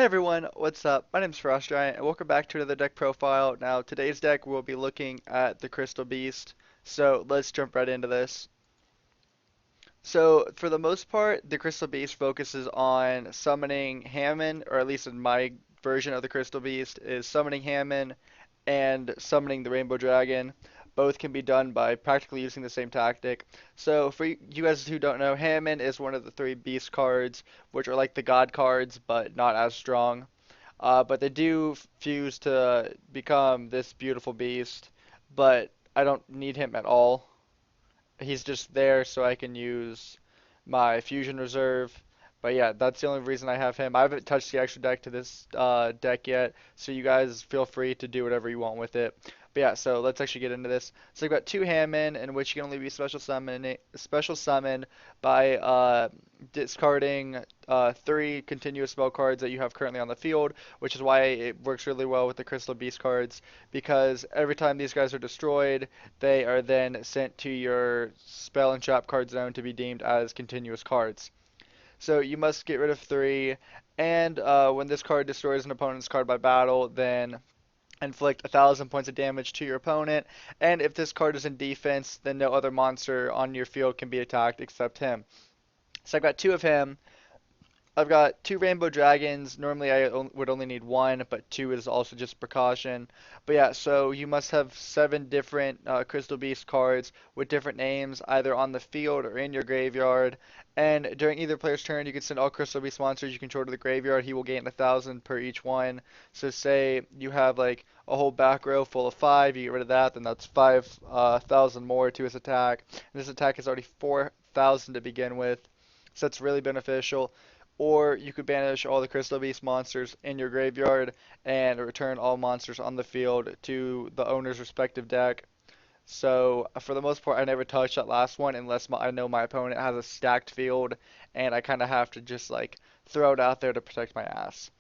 everyone, what's up? My name's Frost Giant, and welcome back to another deck profile. Now, today's deck we'll be looking at the Crystal Beast, so let's jump right into this. So, for the most part, the Crystal Beast focuses on summoning Hamon, or at least in my version of the Crystal Beast, is summoning Hamon and summoning the Rainbow Dragon. Both can be done by practically using the same tactic. So, for you guys who don't know, Hamon is one of the three Beast cards, which are like the God cards, but not as strong. But they do fuse to become this beautiful beast, but I don't need him at all. He's just there so I can use my fusion reserve. But yeah, that's the only reason I have him. I haven't touched the extra deck to this deck yet, so you guys feel free to do whatever you want with it. But yeah, so let's actually get into this. So I've got two Hammond, in which you can only be special summoned by discarding three continuous spell cards that you have currently on the field, which is why it works really well with the Crystal Beast cards, because every time these guys are destroyed, they are then sent to your spell and trap card zone to be deemed as continuous cards. So you must get rid of three, and when this card destroys an opponent's card by battle, then inflict 1,000 points of damage to your opponent. And if this card is in defense, then no other monster on your field can be attacked except him. So I've got two of him. I've got two Rainbow Dragons. Normally I would only need one, but two is also just precaution. But yeah, so you must have seven different Crystal Beast cards with different names, either on the field or in your graveyard. And during either player's turn, you can send all Crystal Beast monsters you control to the graveyard. He will gain 1,000 per each one. So say you have like a whole back row full of five, you get rid of that, then that's 5,000 more to his attack. And this attack is already 4,000 to begin with, so that's really beneficial. Or you could banish all the Crystal Beast monsters in your graveyard and return all monsters on the field to the owner's respective deck. So for the most part, I never touch that last one unless I know my opponent has a stacked field, and I kind of have to just like throw it out there to protect my ass.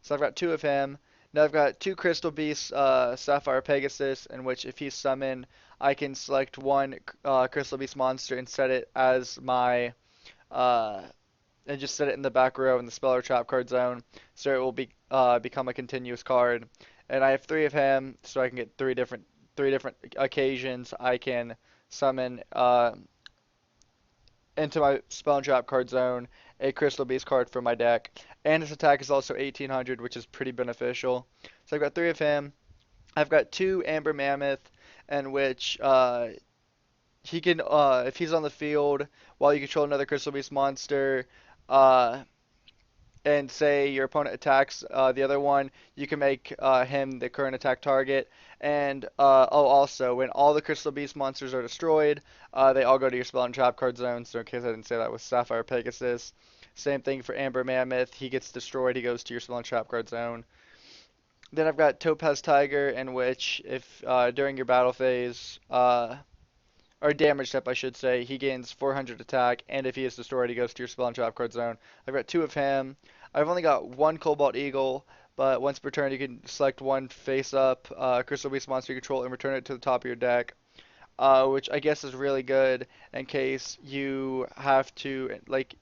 So I've got two of him. Now I've got two Crystal Beasts, Sapphire Pegasus, in which if he's summoned, I can select one Crystal Beast monster and set it as my uh, and just set it in the back row in the spell or trap card zone, so it will become a continuous card. And I have three of him, so I can get three different occasions I can summon into my spell and trap card zone a Crystal Beast card from my deck. And his attack is also 1800, which is pretty beneficial. So I've got three of him. I've got two Amber Mammoth, in which he can, if he's on the field while you control another Crystal Beast monster, uh, and say your opponent attacks the other one, you can make him the current attack target. And oh, also, when all the Crystal Beast monsters are destroyed, they all go to your spell and trap card zone. So in case I didn't say that with Sapphire Pegasus, same thing for Amber Mammoth. He gets destroyed, he goes to your spell and trap card zone. Then I've got Topaz Tiger, in which if during your battle phase, or damage step, I should say, he gains 400 attack, and if he is destroyed, he goes to your spell and trap card zone. I've got two of him. I've only got one Cobalt Eagle, but once per turn, you can select one face-up Crystal Beast monster you control and return it to the top of your deck, which I guess is really good in case you have to, like,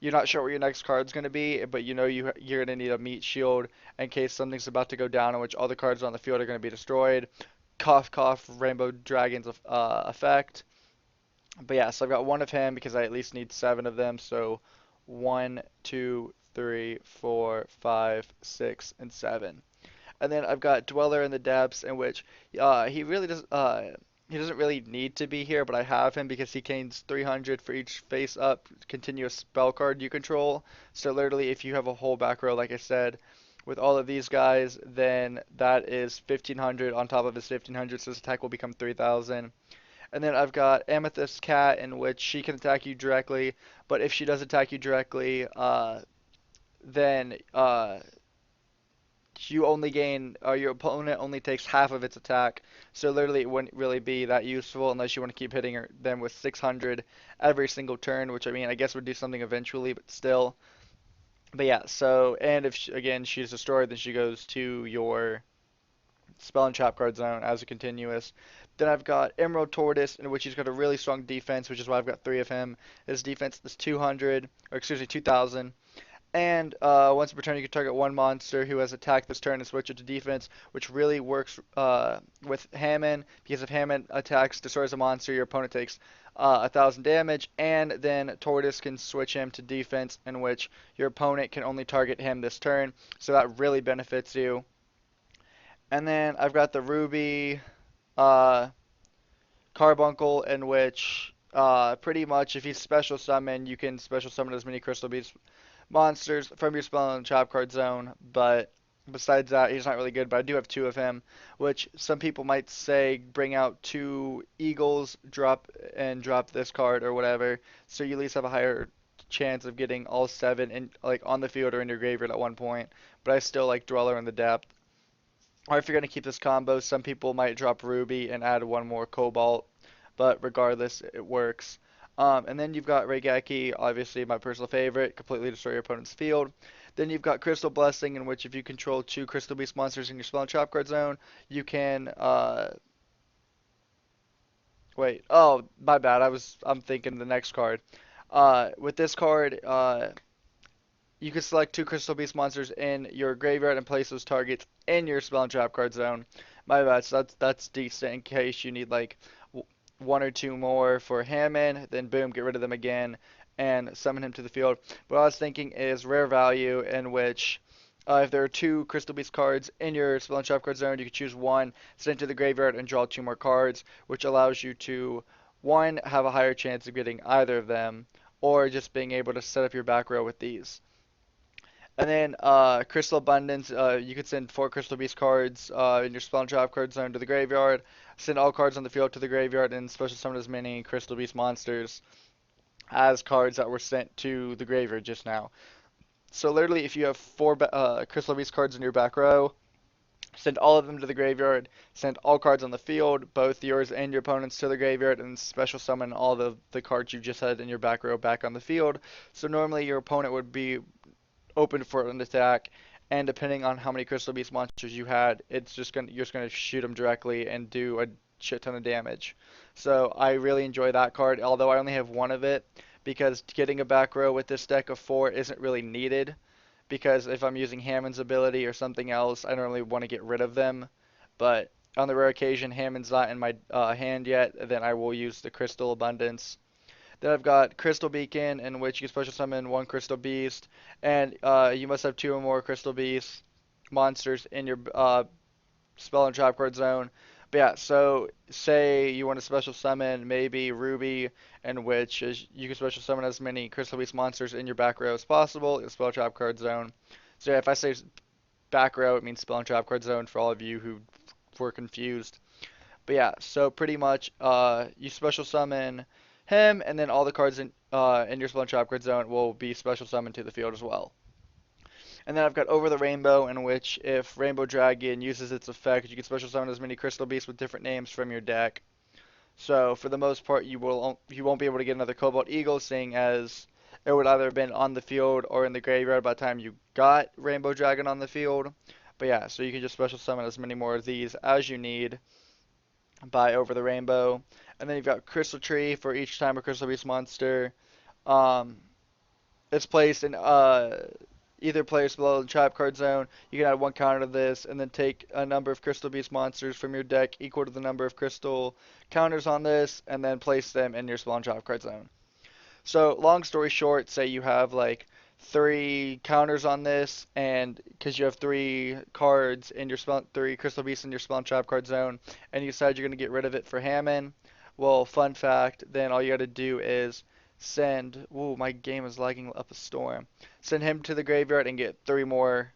you're not sure what your next card's going to be, but you know you're going to need a meat shield in case something's about to go down in which all the cards on the field are going to be destroyed. Cough, cough, Rainbow Dragon's effect. But yeah, so I've got one of him because I at least need seven of them. So one, two, three, four, five, six, and seven. And then I've got Dweller in the Depths, in which he doesn't really need to be here, but I have him because he gains 300 for each face up continuous spell card you control. So literally, if you have a whole back row, like I said, with all of these guys, then that is 1500 on top of his 1500, so his attack will become 3000. And then I've got Amethyst Cat, in which she can attack you directly, but if she does attack you directly, then you only gain, your opponent only takes half of its attack. So literally, it wouldn't really be that useful unless you want to keep hitting them with 600 every single turn, which I mean, I guess would do something eventually, but still. But yeah, so, and if again she's destroyed, then she goes to your spell and trap card zone as a continuous. Then I've got Emerald Tortoise, in which he's got a really strong defense, which is why I've got three of him. His defense is 200, or excuse me, 2000. And once per turn, you can target one monster who has attacked this turn and switch it to defense, which really works with Hamon, because if Hamon attacks, destroys a monster, your opponent takes 1,000 damage, and then Tortoise can switch him to defense, in which your opponent can only target him this turn, so that really benefits you. And then I've got the Ruby uh, Carbuncle, in which pretty much if he's special summon, you can special summon as many Crystal Beast monsters from your spell and trap card zone, but besides that, he's not really good. But I do have two of him, which some people might say bring out two eagles, drop this card or whatever, so you at least have a higher chance of getting all seven in like on the field or in your graveyard at one point. But I still like Dweller in the Depth. Or if you're gonna keep this combo, some people might drop Ruby and add one more Cobalt, but regardless, it works. And then you've got Regeki, obviously my personal favorite, completely destroy your opponent's field. Then you've got Crystal Blessing, in which if you control two Crystal Beast monsters in your spell and trap card zone, you can wait. Oh, my bad. I'm thinking the next card. With this card, you can select two Crystal Beast monsters in your graveyard and place those targets in your spell and trap card zone. My bad. So that's decent in case you need like one or two more for Hammond. Then boom, get rid of them again and summon him to the field. What I was thinking is rare value, in which if there are two Crystal Beast cards in your spell and trap card zone, you can choose one, send it to the graveyard, and draw two more cards, which allows you to one have a higher chance of getting either of them, or just being able to set up your back row with these. And then Crystal Abundance, you could send four Crystal Beast cards in your spell and trap card zone to the graveyard. Send all cards on the field to the graveyard and special summon as many Crystal Beast monsters as cards that were sent to the graveyard just now. So literally, if you have four Crystal Beast cards in your back row, send all of them to the graveyard. Send all cards on the field, both yours and your opponent's, to the graveyard, and special summon all the cards you just had in your back row back on the field. So normally your opponent would be open for an attack, and depending on how many Crystal Beast monsters you had, you're just gonna shoot them directly and do a shit ton of damage. So I really enjoy that card, although I only have one of it, because getting a back row with this deck of four isn't really needed. Because if I'm using Hammond's ability or something else, I normally want to get rid of them. But on the rare occasion Hammond's not in my hand yet, then I will use the Crystal Abundance. Then I've got Crystal Beacon, in which you special summon one Crystal Beast, and you must have two or more Crystal Beast monsters in your spell and trap card zone. But yeah, so say you want to special summon maybe Ruby, in which is you can special summon as many Crystal Beast monsters in your back row as possible in spell and trap card zone. So yeah, if I say back row, it means spell and trap card zone for all of you who were confused. But yeah, so pretty much you special summon him, and then all the cards in your spell and trap card zone will be special summoned to the field as well. And then I've got Over the Rainbow, in which if Rainbow Dragon uses its effect, you can special summon as many Crystal Beasts with different names from your deck. So for the most part, you won't be able to get another Cobalt Eagle, seeing as it would either have been on the field or in the graveyard by the time you got Rainbow Dragon on the field. But yeah, so you can just special summon as many more of these as you need by Over the Rainbow. And then you've got Crystal Tree for each time a Crystal Beast monster. Um, it's placed in either player's below the trap card zone. You can add one counter to this, and then take a number of Crystal Beast monsters from your deck equal to the number of crystal counters on this, and then place them in your spawn trap card zone. So, long story short, say you have like three counters on this, and because you have three crystal beasts in your spawn trap card zone, and you decide you're going to get rid of it for Hammond. Well, fun fact, then all you got to do is send. Ooh, my game is lagging up a storm. Send him to the graveyard and get three more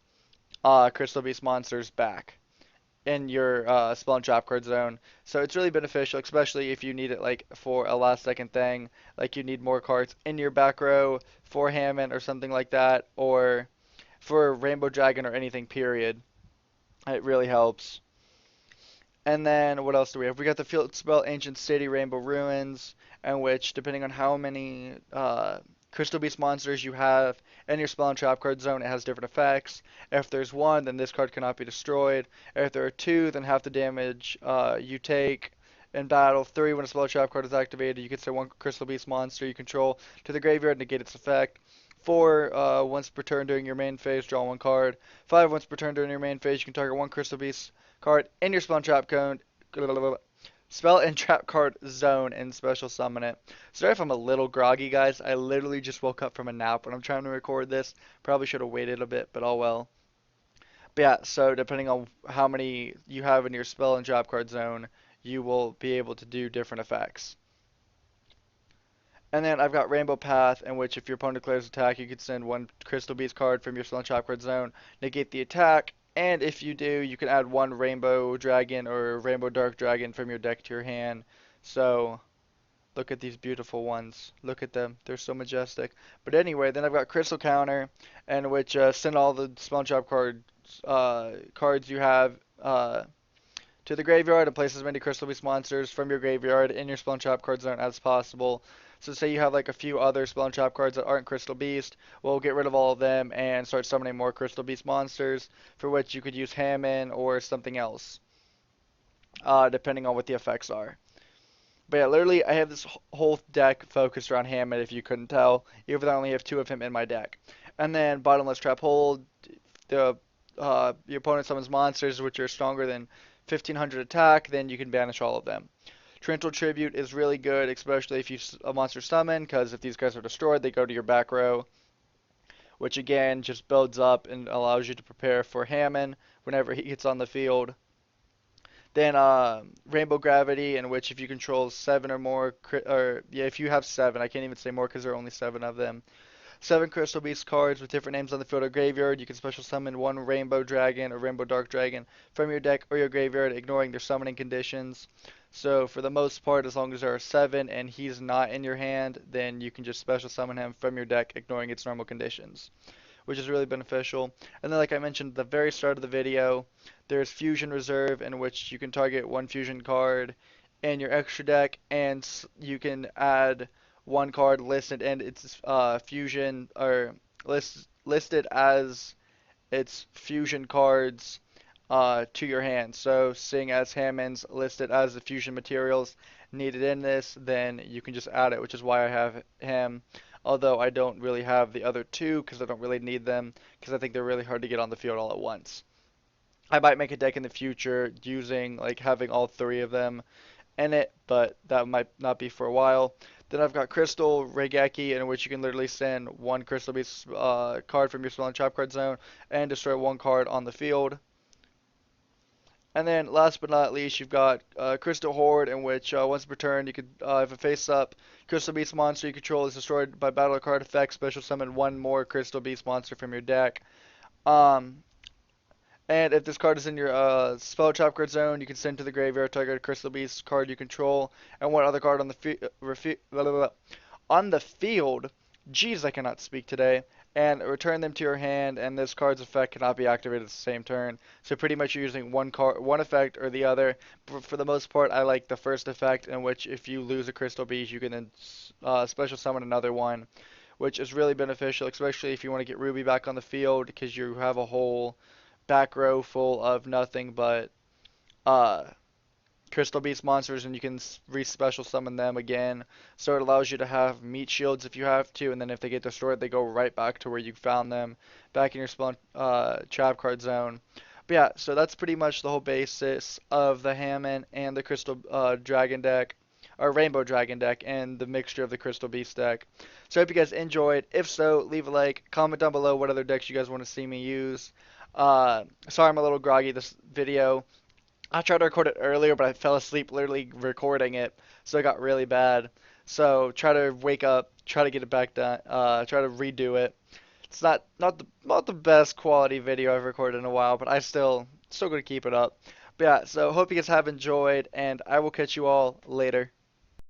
crystal beast monsters back in your spawn trap card zone. So it's really beneficial, especially if you need it like for a last second thing, like you need more cards in your back row for Hammond or something like that, or for Rainbow Dragon or anything, period. It really helps. And then what else do we have? We got the field spell Ancient City Rainbow Ruins, in which depending on how many Crystal Beast monsters you have in your spell and trap card zone, it has different effects. If there's one, then this card cannot be destroyed. If there are two, then half the damage you take in battle. Three, when a spell trap card is activated, you can send one Crystal Beast monster you control to the graveyard and negate its effect. 4, once per turn during your main phase, draw one card. 5, once per turn during your main phase, you can target one Crystal Beast card in your spell and trap cone, spell and trap card zone and special summon it. Sorry if I'm a little groggy, guys. I literally just woke up from a nap when I'm trying to record this. Probably should have waited a bit, but oh well. But yeah, so depending on how many you have in your spell and trap card zone, you will be able to do different effects. And then I've got Rainbow Path, in which if your opponent declares attack, you can send one Crystal Beast card from your spell and trap card zone, negate the attack, and if you do, you can add one Rainbow Dragon or Rainbow Dark Dragon from your deck to your hand. So, look at these beautiful ones. Look at them. They're so majestic. But anyway, then I've got Crystal Counter, in which send all the spell and trap cards you have to the graveyard and place as many Crystal Beast monsters from your graveyard in your Spell and Trap card zone as possible. So say you have like a few other Spell and Trap cards that aren't Crystal Beast, we'll get rid of all of them and start summoning more Crystal Beast monsters, for which you could use Hamon or something else, depending on what the effects are. But yeah, literally, I have this whole deck focused around Hamon, if you couldn't tell, even though I only have 2 of him in my deck. And then Bottomless Trap Hold, your opponent summons monsters which are stronger than 1500 attack, then you can banish all of them. Torrential Tribute is really good, especially if you a monster summon, because if these guys are destroyed, they go to your back row, which again just builds up and allows you to prepare for Hamon whenever he gets on the field. Then Rainbow Gravity, in which if you control 7 or more, or yeah, if you have 7, I can't even say more because there are only 7 of them. 7 Crystal Beast cards with different names on the field or graveyard. You can special summon one Rainbow Dragon or Rainbow Dark Dragon from your deck or your graveyard, ignoring their summoning conditions. So for the most part, as long as there are 7 and he's not in your hand, then you can just special summon him from your deck, ignoring its normal conditions, which is really beneficial. And then, like I mentioned at the very start of the video, there's Fusion Reserve, in which you can target one fusion card in your extra deck, and you can add one card listed and its fusion, or listed as its fusion cards to your hand. So seeing as Hammond's listed as the fusion materials needed in this, then you can just add it, which is why I have him. Although I don't really have the other 2 because I don't really need them, because I think they're really hard to get on the field all at once. I might make a deck in the future using like having all 3 of them in it, but that might not be for a while. Then I've got Crystal Regeki, in which you can literally send one Crystal Beast card from your spell and trap card zone and destroy one card on the field. And then last but not least, you've got Crystal Horde, in which once per turn, you could, if a face-up Crystal Beast monster you control is destroyed by battle card effect, special summon one more Crystal Beast monster from your deck. Um, And if this card is in your spell trap card zone, you can send to the graveyard target a Crystal Beast card you control, and one other card on the field. Jeez, I cannot speak today. And return them to your hand, and this card's effect cannot be activated at the same turn. So pretty much you're using one effect or the other. For the most part, I like the first effect, in which if you lose a Crystal Beast, you can then special summon another one, which is really beneficial, especially if you want to get Ruby back on the field, because you have a whole back row full of nothing but uh, Crystal Beast monsters, and you can re-special summon them again. So it allows you to have meat shields if you have to, and then if they get destroyed, they go right back to where you found them, back in your spawn trap card zone. But yeah, so that's pretty much the whole basis of the Hamon and the Crystal Dragon deck, or Rainbow Dragon deck, and the mixture of the Crystal Beast deck. So I hope you guys enjoyed. If so, leave a like, comment down below what other decks you guys want to see me use. Sorry I'm a little groggy this video. I tried to record it earlier, but I fell asleep literally recording it, so it got really bad. So try to wake up, try to get it back done, try to redo it. It's not the best quality video I've recorded in a while, but I still gonna keep it up. But yeah, so hope you guys have enjoyed, and I will catch you all later.